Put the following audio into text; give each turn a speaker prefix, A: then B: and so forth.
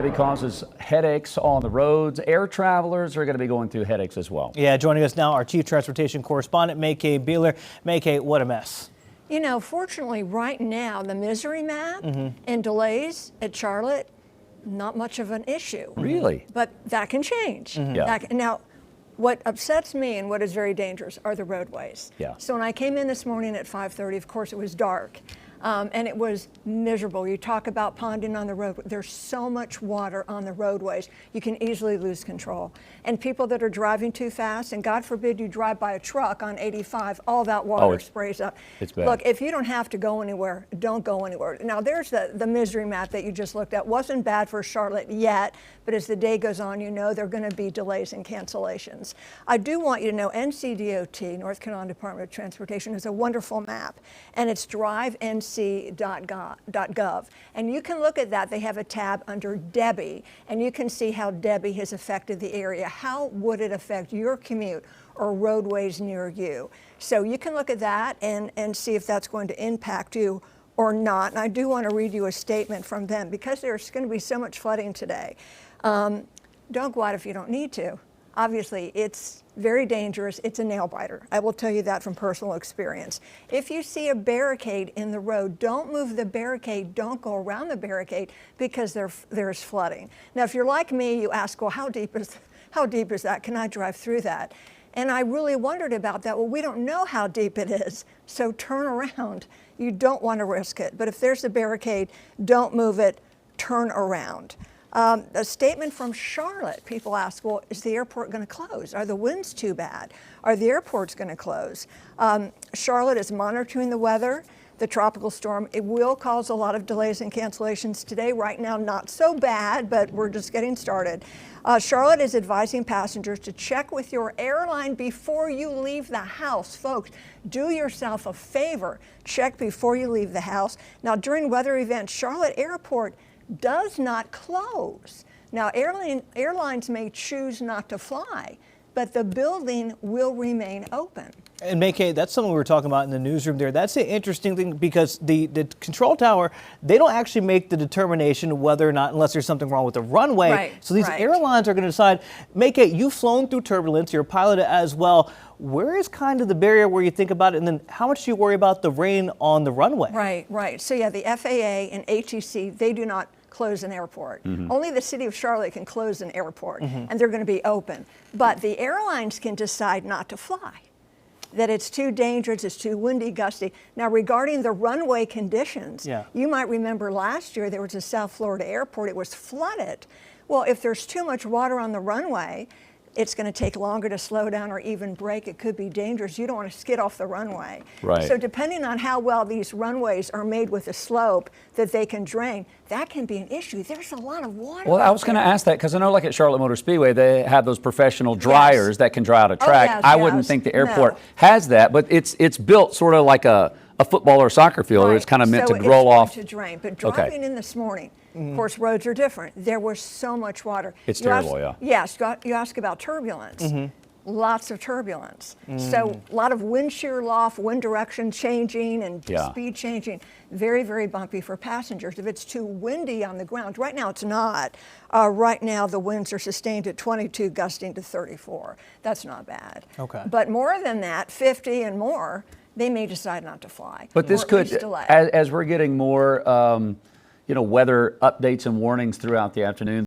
A: It causes headaches on the roads. Air travelers are going to be going through headaches as well.
B: Yeah, joining us now, our Chief Transportation Correspondent, May-Kay Beeler. May-Kay, what a mess.
C: You know, fortunately, right now, the misery map and delays at Charlotte, not much of an issue.
A: Really?
C: But that can change.
A: Yeah.
C: Now, what upsets me and what is very dangerous are the roadways.
A: Yeah.
C: So when I came in this morning at 5:30, of course, it was dark. And it was miserable. You talk about ponding on the road. There's so much water on the roadways. You can easily lose control. And people that are driving too fast, and God forbid you drive by a truck on 85, all that water sprays up.
A: It's bad.
C: Look, if you don't have to go anywhere, don't go anywhere. Now, there's the misery map that you just looked at. Wasn't bad for Charlotte yet, but as the day goes on, you know there are going to be delays and cancellations. I do want you to know NCDOT, North Carolina Department of Transportation, is a wonderful map, and it's drivenc.gov. And you can look at that. They have a tab under Debby, and you can see how Debby has affected the area. How would it affect your commute or roadways near you? So you can look at that and see if that's going to impact you or not. And I do want to read you a statement from them because there's going to be so much flooding today. Don't go out if you don't need to. Obviously, it's very dangerous. It's a nail biter. I will tell you that from personal experience. If you see a barricade in the road, don't move the barricade. Don't go around the barricade because there's flooding. Now, if you're like me, you ask, well, how deep is that? Can I drive through that? And I really wondered about that. Well, we don't know how deep it is, so turn around. You don't want to risk it. But if there's a barricade, don't move it. Turn around. A statement from Charlotte. People ask, well, is the airport going to close? Are the winds too bad? Are the airports going to close? Charlotte is monitoring the weather. The tropical storm, it will cause a lot of delays and cancellations today. Right now, not so bad, but we're just getting started. Charlotte is advising passengers to check with your airline before you leave the house. Folks, do yourself a favor. Check before you leave the house. Now, during weather events, Charlotte Airport does not close. Now, airlines may choose not to fly, but the building will remain open.
B: And May-Kay, that's something we were talking about in the newsroom there. That's the interesting thing because the control tower, they don't actually make the determination whether or not, unless there's something wrong with the runway.
C: Right,
B: so these airlines are going to decide. May-Kay, you've flown through turbulence, you're a pilot as well. Where is kind of the barrier where you think about it, and then how much do you worry about the rain on the runway?
C: Right. So yeah, the FAA and ATC, they do not close an airport. Only the city of Charlotte can close an airport, and they're going to be open. But the airlines can decide not to fly, that it's too dangerous, it's too windy, gusty. Now, regarding the runway conditions, you might remember last year there was a South Florida airport, it was flooded. Well, if there's too much water on the runway, it's going to take longer to slow down or even brake. It could be dangerous. You don't want to skid off the runway.
A: Right.
C: So depending on how well these runways are made with a slope that they can drain, that can be an issue. There's a lot of water.
A: Well, I was going to ask that because I know like at Charlotte Motor Speedway, they have those professional dryers that can dry out a track. I wouldn't think the airport has that, but it's built sort of like a football or soccer field. Or it's kind of meant to roll off.
C: To drain. But driving in this morning, of course, roads are different. There was so much water.
A: It's terrible,
C: Yes, you ask about turbulence. Lots of turbulence. So a lot of wind shear loft, wind direction changing and speed changing. Very, very bumpy for passengers. If it's too windy on the ground, right now it's not. Right now the winds are sustained at 22, gusting to 34. That's not bad.
B: Okay.
C: But more than that, 50 and more, they may decide not to fly.
A: But this could, as we're getting more weather updates and warnings throughout the afternoon.